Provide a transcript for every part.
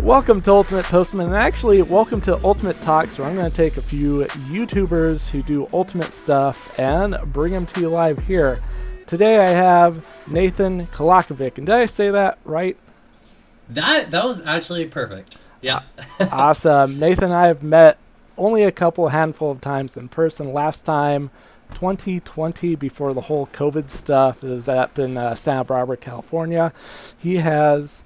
Welcome to Ultimate Toastman, and actually welcome to Ultimate Talks, where I'm going to take a few YouTubers who do Ultimate stuff and bring them to you live here. Today I have Nathan Kolakovic, and did I say that right? That was actually perfect. Yeah. Awesome. Nathan and I have met only a handful of times in person. Last time, 2020, before the whole COVID stuff, is up in Santa Barbara, California. He has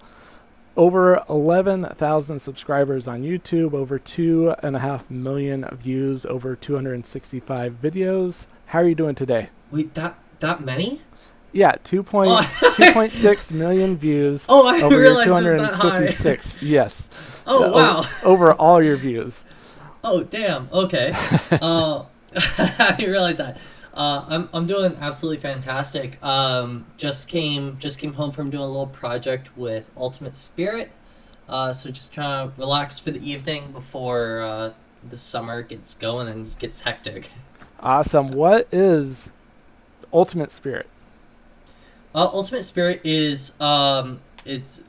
over 11,000 subscribers on YouTube, over 2.5 million views, over 265 videos. How are you doing today? Wait, that many? Yeah, 2.6 million views. Oh, I over realized it was that high. 256. Yes. Oh, wow. Over all your views. Oh, damn. Okay. I didn't realize that. I'm doing absolutely fantastic. Just came home from doing a little project with Ultimate Spirit. So just trying to relax for the evening before the summer gets going and gets hectic. Awesome. What is Ultimate Spirit? Ultimate Spirit is it's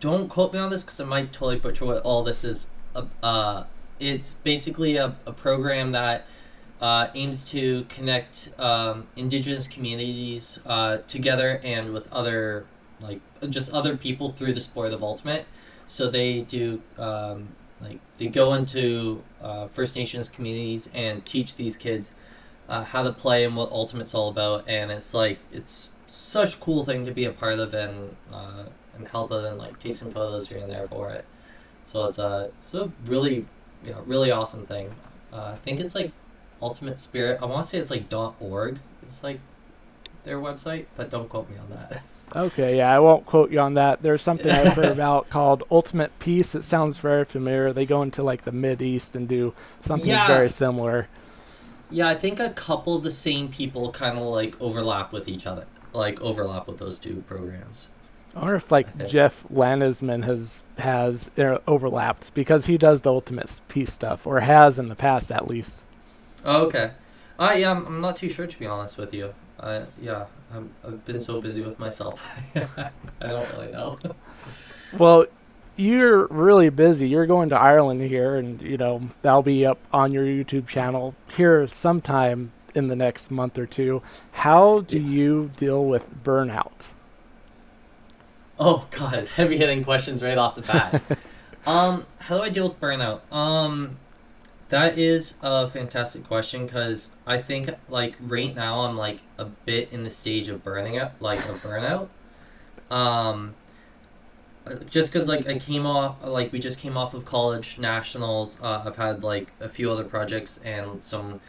don't quote me on this because I might totally butcher what all this is. It's basically a program that aims to connect indigenous communities together and with other other people through the sport of Ultimate. So they do they go into First Nations communities and teach these kids how to play and what Ultimate's all about, and it's such a cool thing to be a part of and help it and take some photos here and there for it. So it's a really awesome thing. I think it's Ultimate Spirit. I want to say it's .org. It's their website, but don't quote me on that. Okay, yeah, I won't quote you on that. There's something I've heard about called Ultimate Peace. It sounds very familiar. They go into the Mid-East and do something very similar. Yeah, I think a couple of the same people kind of overlap with each other. Overlap with those two programs. I wonder if Jeff Landesman has overlapped, because he does the Ultimate Peace stuff, or has in the past at least. Oh, okay. Yeah, I'm not too sure, to be honest with you. I've been so busy with myself. I don't really know. Well, you're really busy. You're going to Ireland here, and that'll be up on your YouTube channel here sometime in the next month or two. How do you deal with burnout? Oh God, heavy hitting questions right off the bat. How do I deal with burnout? That is a fantastic question, because I think right now I'm a bit in the stage of burnout. Just because I came off we just came off of college nationals. I've had a few other projects and some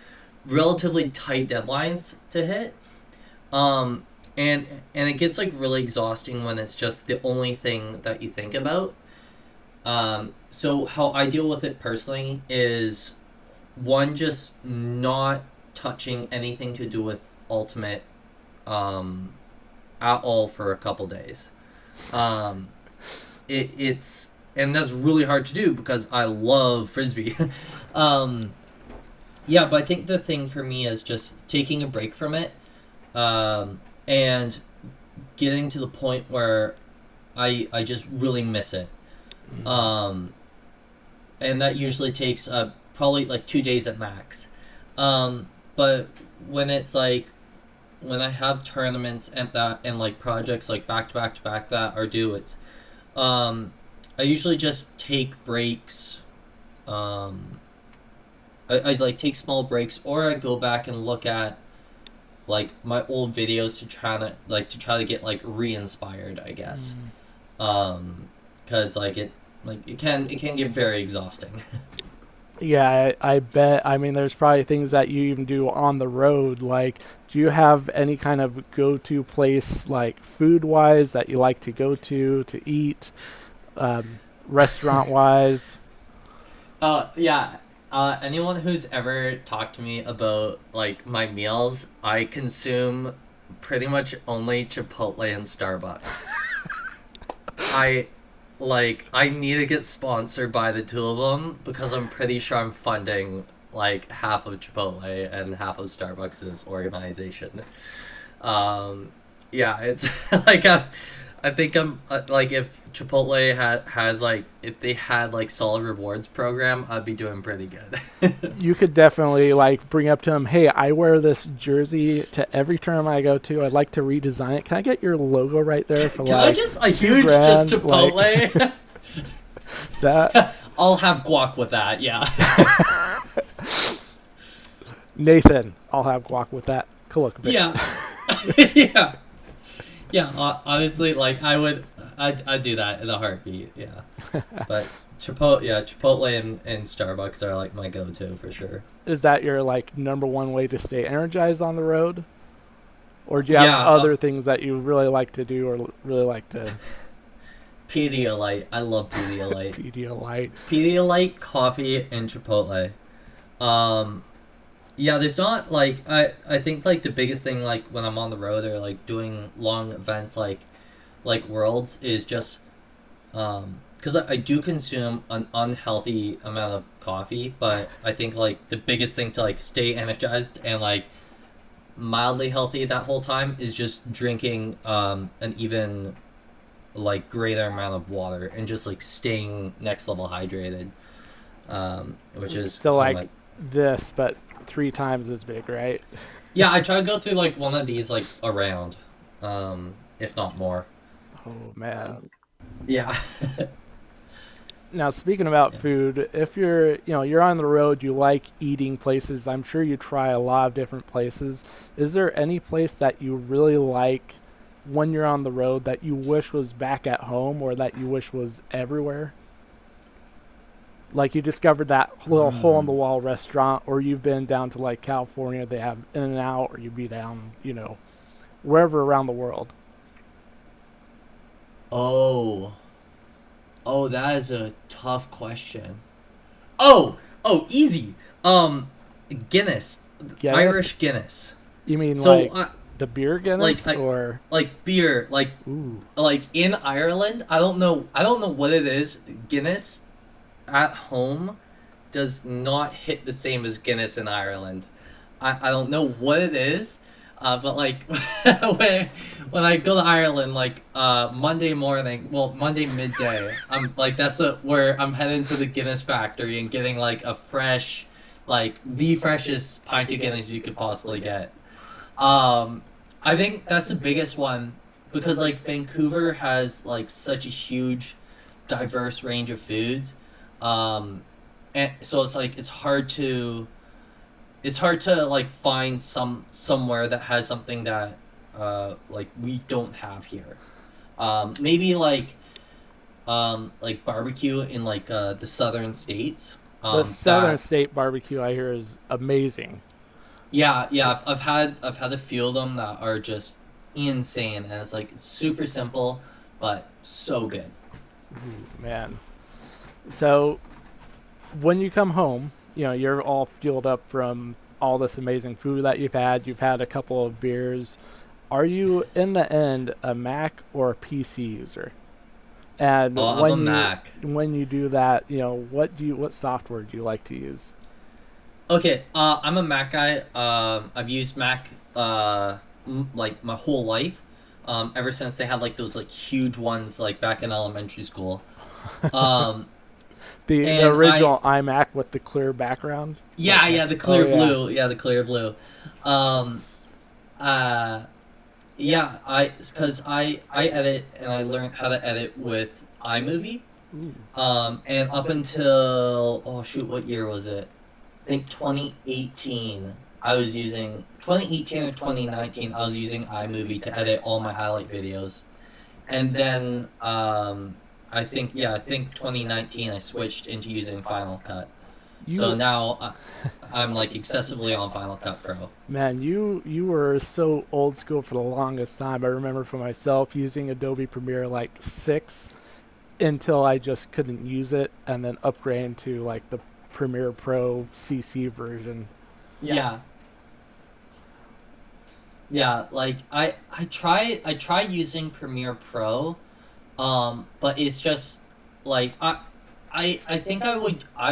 relatively tight deadlines to hit. And it gets really exhausting when it's just the only thing that you think about. So how I deal with it personally is, one, just not touching anything to do with Ultimate at all for a couple days. It's and that's really hard to do because I love Frisbee. But I think the thing for me is just taking a break from it, and getting to the point where I just really miss it. And that usually takes probably 2 days at max. But when it's when I have tournaments and projects back to back to back that are due, it's I usually just take breaks. I take small breaks, or I go back and look at my old videos to try to get re-inspired, I guess. Because it can get very exhausting. Yeah, I bet. I mean, there's probably things that you even do on the road. Do you have any kind of go-to place, food-wise, that you like to go to eat, restaurant-wise? Yeah. Anyone who's ever talked to me about my meals, I consume pretty much only Chipotle and Starbucks. I need to get sponsored by the two of them, because I'm pretty sure I'm funding half of Chipotle and half of Starbucks' organization. Yeah, it's I think I'm like if Chipotle has like if they had like solid rewards program, I'd be doing pretty good. You could definitely like bring up to him, hey, I wear this jersey to every tournament I go to. I'd like to redesign it. Can I get your logo right there for Can I like just a huge just Chipotle? Like, that I'll have guac with that. Yeah. Nathan, I'll have guac with that. Kolokovic. Yeah. Yeah. Yeah. Honestly, like I'd do that in a heartbeat. Yeah. But Chipotle and Starbucks are like my go-to for sure. Is that your like number one way to stay energized on the road? Or do you have Yeah. other things that you really like to do or really like to Pedialyte. I love Pedialyte. Pedialyte? Pedialyte, coffee, and Chipotle. Um, yeah, there's not like I think like the biggest thing like when I'm on the road or like doing long events like Worlds is just because I do consume an unhealthy amount of coffee, but I think like the biggest thing to like stay energized and like mildly healthy that whole time is just drinking an even like greater amount of water and just like staying next level hydrated, which is So kind of like this, but 3 times as big, right? yeah. I try to go through like one of these like around, if not more. Oh man. Yeah. Now speaking about Yeah. food, if you're on the road, you like eating places. I'm sure you try a lot of different places. Is there any place that you really like when you're on the road that you wish was back at home or that you wish was everywhere? Like you discovered that little hole in the wall restaurant, or you've been down to like California, they have In and Out, or you'd be down, wherever around the world. Oh. Oh, that is a tough question. Easy. Guinness, Guinness? Irish Guinness. You mean So, like the beer Guinness, like or like beer, ooh, like in Ireland. I don't know. What it is. Guinness at home does not hit the same as Guinness in Ireland. I don't know what it is, but like when I go to Ireland, like Monday morning, well Monday midday, I'm like where I'm heading to the Guinness factory and getting like a fresh, like the freshest pint of Guinness you could possibly get. I think that's the biggest one because like Vancouver has like such a huge, diverse range of foods, and so it's like it's hard to like find somewhere that has something that like we don't have here. Maybe like barbecue in like the southern states. the southern That state barbecue I hear is amazing. yeah, I've had a few of them that are just insane, and it's like super simple but so good. Ooh, man. So when you come home, you're all fueled up from all this amazing food that you've had. You've had a couple of beers. Are you, in the end, a Mac or a PC user? And Oh, I'm a Mac. when you do that, what software do you like to use? Okay, I'm a Mac guy. I've used Mac like my whole life. Ever since they had like those like huge ones like back in elementary school. Um, The and original iMac with the clear background. yeah, the clear Oh, yeah. blue. Yeah, the clear blue. Um, uh, yeah, because I edit and I learned how to edit with iMovie. Ooh. And up until oh shoot, what year was it? I think 2018. I was using 2018 or 2019. I was using iMovie to edit all my highlight videos, and then I think 2019 I switched into using Final Cut. So You now I'm like excessively on Final Cut Pro. Man, you were so old school for the longest time. I remember for myself using Adobe Premiere like 6 until I just couldn't use it, and then upgrading to like the Premiere Pro CC version. Yeah. Yeah, like I try using Premiere Pro, but it's just like I think I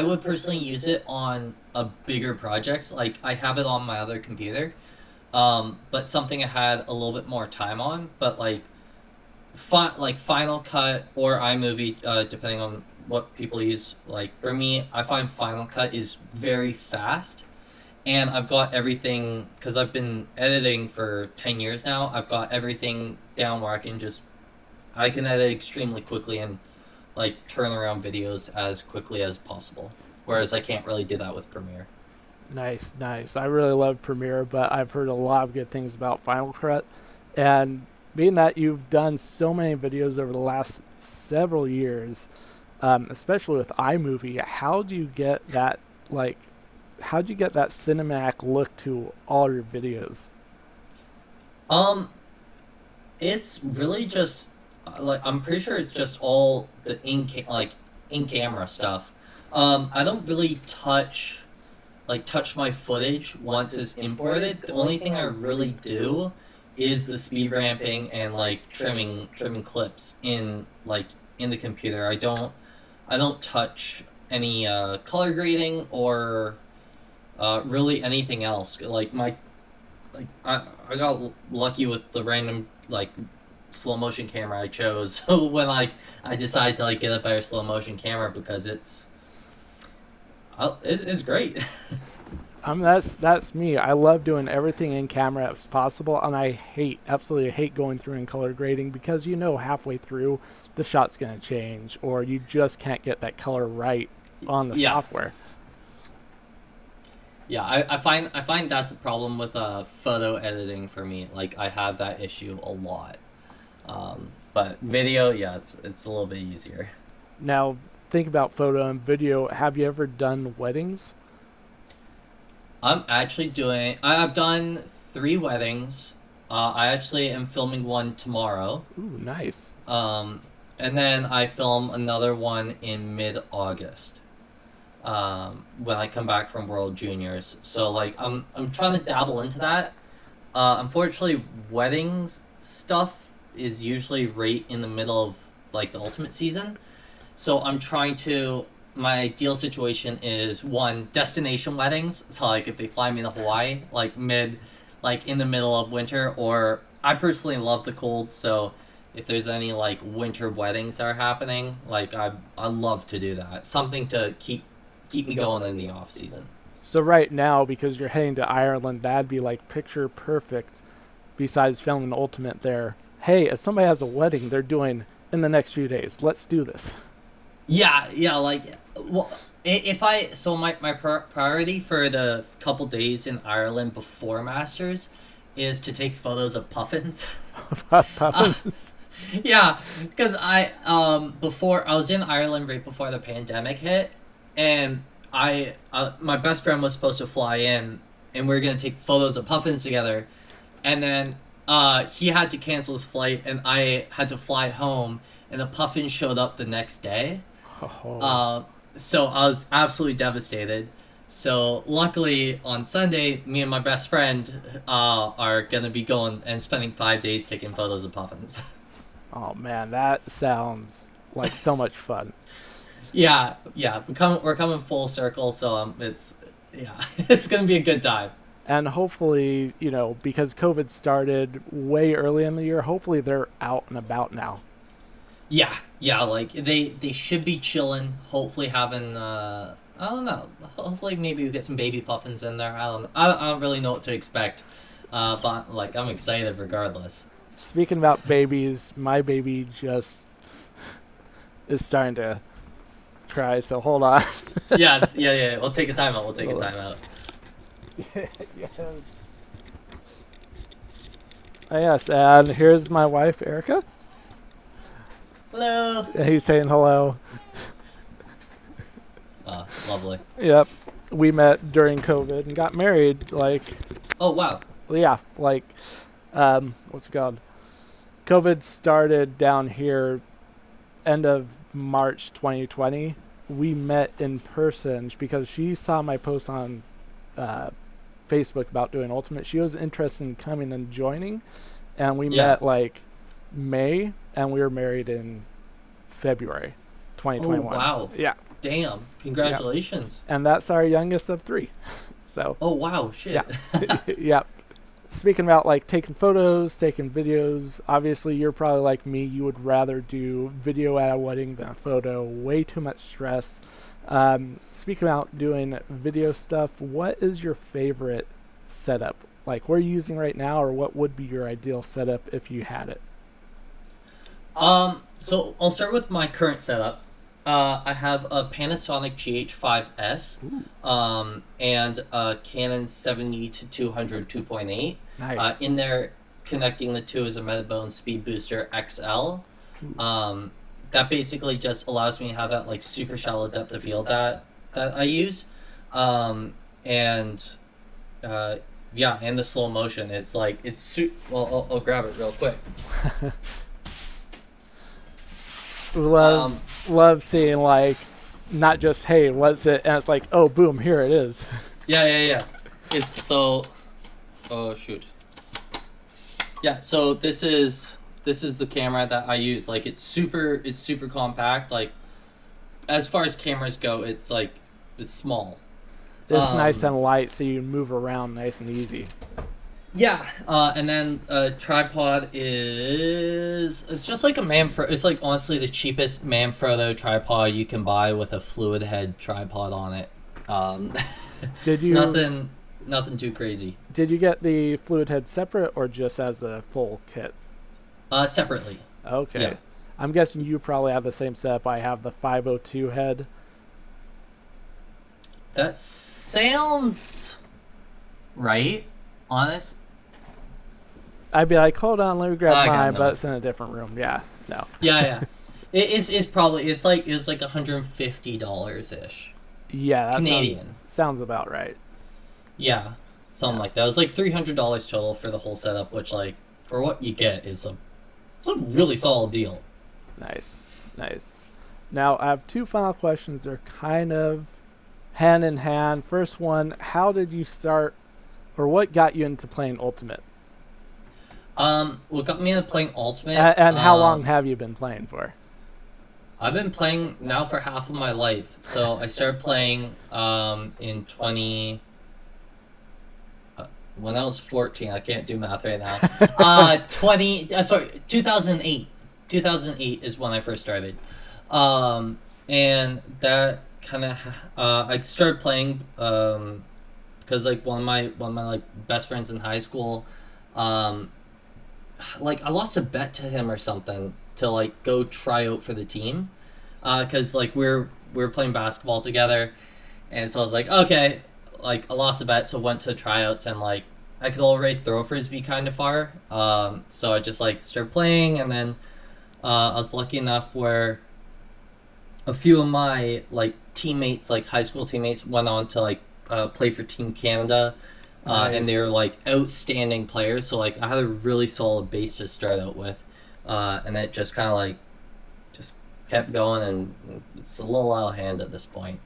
would personally use it on a bigger project. Like I have it on my other computer, but something I had a little bit more time on. But like like Final Cut or iMovie, depending on what people use. Like for me, I find Final Cut is very fast, and I've got everything because I've been editing for 10 years now. I've got everything down where I can edit extremely quickly and like turn around videos as quickly as possible. Whereas I can't really do that with Premiere. Nice, nice. I really love Premiere, but I've heard a lot of good things about Final Cut. And being that you've done so many videos over the last several years, especially with iMovie, how do you get that like how do you get that cinematic look to all your videos? Um, it's really just like I'm pretty sure it's just all the in camera stuff. I don't really touch my footage once it's imported. The only thing I really do is the speed ramping and like trimming clips in the computer. I don't touch any color grading or really anything else. I got lucky with the random like slow motion camera I chose when I decided to like get a better slow motion camera because it's great. That's me. I love doing everything in camera as possible, and I absolutely hate going through and color grading because you know halfway through the shot's gonna change, or you just can't get that color right on the Yeah, software. yeah. I find that's a problem with photo editing for me. Like I have that issue a lot. But video, yeah, it's a little bit easier. Now, think about photo and video. Have you ever done weddings? I'm actually doing. I've done 3 weddings. I actually am filming one tomorrow. Ooh, nice. Um, and then I film another one in mid-August. When I come back from World Juniors. So like I'm trying to dabble into that. Unfortunately, weddings stuff is usually right in the middle of like the ultimate season. So I'm trying to. My ideal situation is one destination weddings. So like if they fly me to Hawaii, like in the middle of winter, or I personally love the cold. So if there's any like winter weddings that are happening, like I love to do that. Something to keep me going in the off season. So right now, because you're heading to Ireland, that'd be like picture perfect. Besides filming Ultimate there, hey, if somebody has a wedding they're doing in the next few days, let's do this. Yeah, yeah, like well, if I so my priority for the couple days in Ireland before Masters is to take photos of puffins. uh, Puffins. yeah, because before I was in Ireland right before the pandemic hit, and my best friend was supposed to fly in, and we were gonna take photos of puffins together, and then he had to cancel his flight, and I had to fly home, and the puffin showed up the next day. Oh, Uh, so I was absolutely devastated. So luckily on Sunday, me and my best friend are gonna be going and spending 5 days taking photos of puffins. oh man, that sounds like so much fun. Yeah, yeah, we're coming full circle. So it's yeah, it's gonna be a good time. And hopefully, because COVID started way early in the year, hopefully they're out and about now. Yeah, yeah, like they should be chilling. Hopefully having I don't know. Hopefully maybe we get some baby puffins in there. I don't really know what to expect. But like I'm excited regardless. Speaking about babies, my baby just is starting to cry, so hold on. Yes, yeah, yeah. We'll take a time out. We'll take a time out. Yes. Yes, and here's my wife, Erica. Hello. And he's saying hello. Lovely. Yep. We met during COVID and got married, Oh wow. yeah, what's it called? COVID started down here end of March 2020. We met in person because she saw my post on uh, Facebook about doing Ultimate. She was interested in coming and joining, and we Yeah. met May, and we were married in February Oh 2021. wow. Yeah, Damn. Congratulations. and that's our youngest of 3. So Oh wow. Shit. yeah, yep. speaking about like taking photos, taking videos, obviously you're probably like me. You would rather do video at a wedding than a photo. Way too much stress. Speaking about doing video stuff, what is your favorite setup? Like, what are you using right now, or what would be your ideal setup if you had it? So I'll start with my current setup. I have a Panasonic GH5S, Ooh, and a Canon 70 to 200 2.8. nice. In there, connecting the two is a Metabone Speed Booster XL. Ooh, That basically just allows me to have that like super shallow depth of field that I use, and yeah, and the slow motion. It's like well, I'll grab it real quick. love Um, love seeing like not just hey what's it, and it's like oh boom here it is. yeah. It's so. Oh shoot. Yeah, so this is the camera that I use. Like it's super compact. Like as far as cameras go, it's small. It's nice Um, and light, so you can move around nice and easy. yeah, and then a tripod is it's just like a Manfrotto. It's like honestly the cheapest Manfrotto tripod you can buy with a fluid head tripod on it. Um, Did you nothing too crazy. did you get the fluid head separate or just as a full kit? Separately. Okay. Yeah. I'm guessing you probably have the same setup. I have the 502 head. That sounds right. Honest. I'd be like, hold on, let me grab I got mine, no. but it's in a different room. Yeah, no. Yeah. It's probably it's like $150 ish. Yeah, that Canadian. sounds about right. Yeah, something Yeah. like that. It was like $300 total for the whole setup, which like for what you get is it's a really solid deal. Nice. Now, I have two final questions. They're kind of hand in hand. First one, how did you start, or what got you into playing Ultimate? What got me into playing Ultimate? And how long have you been playing for? I've been playing now for half of my life. So I started playing in 20. When I was 14, I can't do math right now. 2008. 2008 is when I first started. And that kind of I started playing because like one of my like best friends in high school, like I lost a bet to him or something to like go try out for the team, because like we were playing basketball together, and so I was like okay, like I lost a bet, so went to tryouts and like I could already throw a frisbee kind of far, so I just like started playing, and then I was lucky enough where a few of my like teammates, like high school teammates, went on to like play for Team Canada, and they Nice. were like outstanding players. So like I had a really solid base to start out with, and it just kind of like just kept going, and it's a little out of hand at this point.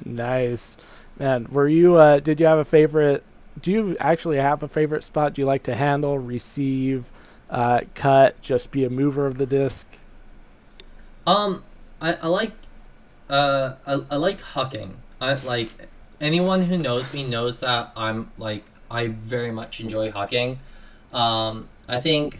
Nice. Man, were you did you have a favorite, do you actually have a favorite spot? Do you like to handle, receive, cut, just be a mover of the disc? I like I like hucking. I like anyone who knows me knows that I very much enjoy hucking. I think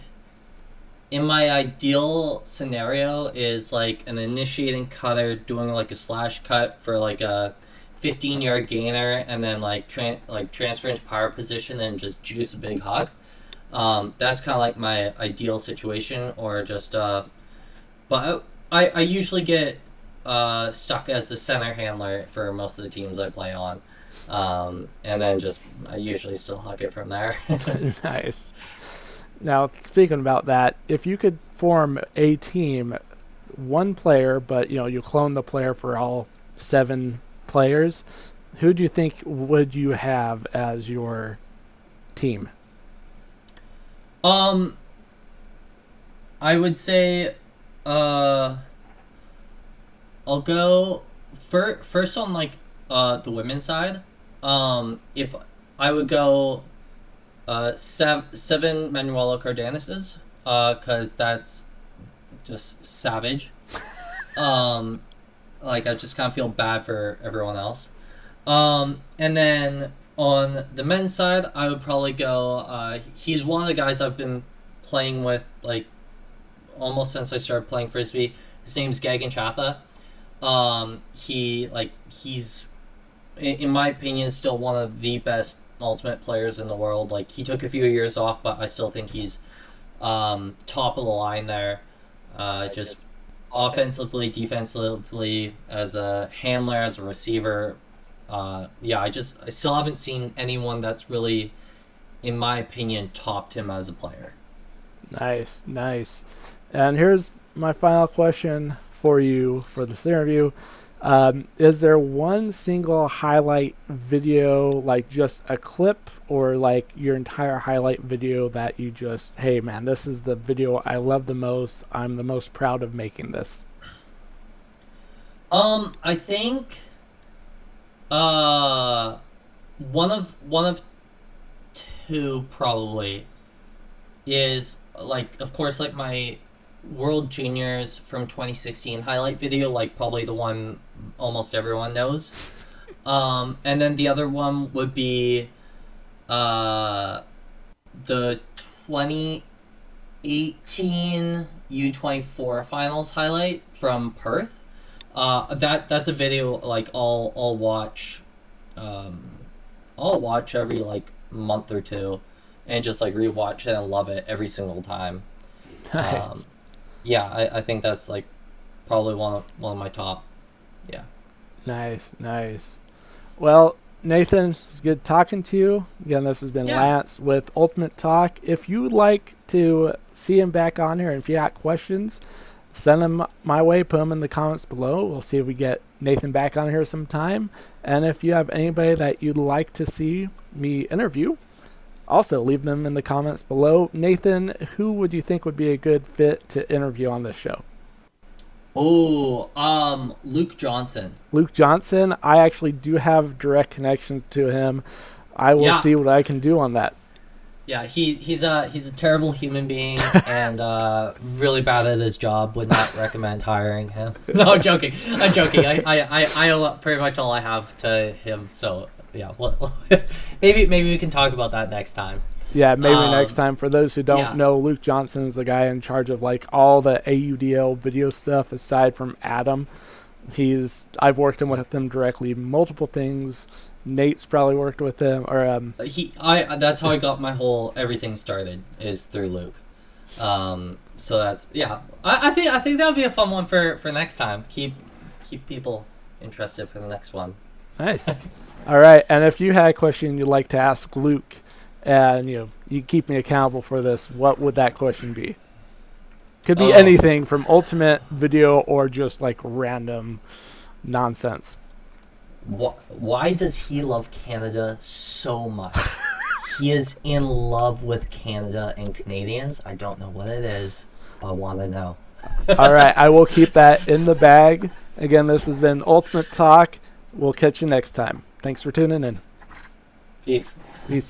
in my ideal scenario is like an initiating cutter doing like a slash cut for like a 15-yard gainer, and then like transfer into power position and just juice a big huck. That's kind of like my ideal situation, or just but I usually get stuck as the center handler for most of the teams I play on, and then just I usually still huck it from there. Nice. Now, speaking about that, if you could form a team, one player, but you clone the player for all 7 players, who do you think would you have as your team? um, I would say, uh, I'll go first on like the women's side. If I would go seven Manuela Cardenases, cause that's just savage. Like I just kind of feel bad for everyone else. And then On the men's side, I would probably go. He's one of the guys I've been playing with like almost since I started playing frisbee. His name's Gagan Chatha. He's in my opinion still one of the best ultimate players in the world. Like he took a few years off, but I still think he's top of the line there. Just offensively, defensively, as a handler, as a receiver. I still haven't seen anyone that's really, in my opinion, topped him as a player. Nice, nice. And here's my final question for you for this interview. Is there one single highlight video, like just a clip or like your entire highlight video that you just, hey man, this is the video I love the most. I'm the most proud of making this. I think one of two probably is like, of course, like my World Juniors from 2016 highlight video, like probably the one almost everyone knows. And then the other one would be the 2018 U24 finals highlight from Perth. That's a video like I'll watch every like month or two and just like rewatch it and love it every single time. Nice. I think that's like probably one of my top. Yeah. Nice, nice. Well, Nathan, it's good talking to you. Again, this has been Lance with Ultimate Talk. If you would like to see him back on here and if you got questions, send them my way, put them in the comments below. We'll see if we get Nathan back on here sometime. And if you have anybody that you'd like to see me interview, also leave them in the comments below. Nathan, who would you think would be a good fit to interview on this show? Luke Johnson. Luke Johnson, I actually do have direct connections to him. I will see what I can do on that. Yeah, he's a terrible human being and really bad at his job. Would not recommend hiring him. No, I'm joking. I owe pretty much all I have to him. So yeah, maybe we can talk about that next time. Yeah, maybe next time. For those who don't know, Luke Johnson is the guy in charge of like all the AUDL video stuff aside from Adam. I've worked with him directly, multiple things. Nate's probably worked with him, or that's how I got my whole everything started is through Luke. So that's I think that would be a fun one for next time. Keep people interested for the next one. Nice. All right, and if you had a question you'd like to ask Luke, and you keep me accountable for this, what would that question be? Could be anything from Ultimate video or just like random nonsense. Why does he love Canada so much? He is in love with Canada and Canadians. I don't know what it is, but I want to know. All right, I will keep that in the bag. Again, this has been Ultimate Talk. We'll catch you next time. Thanks for tuning in. Peace. Peace.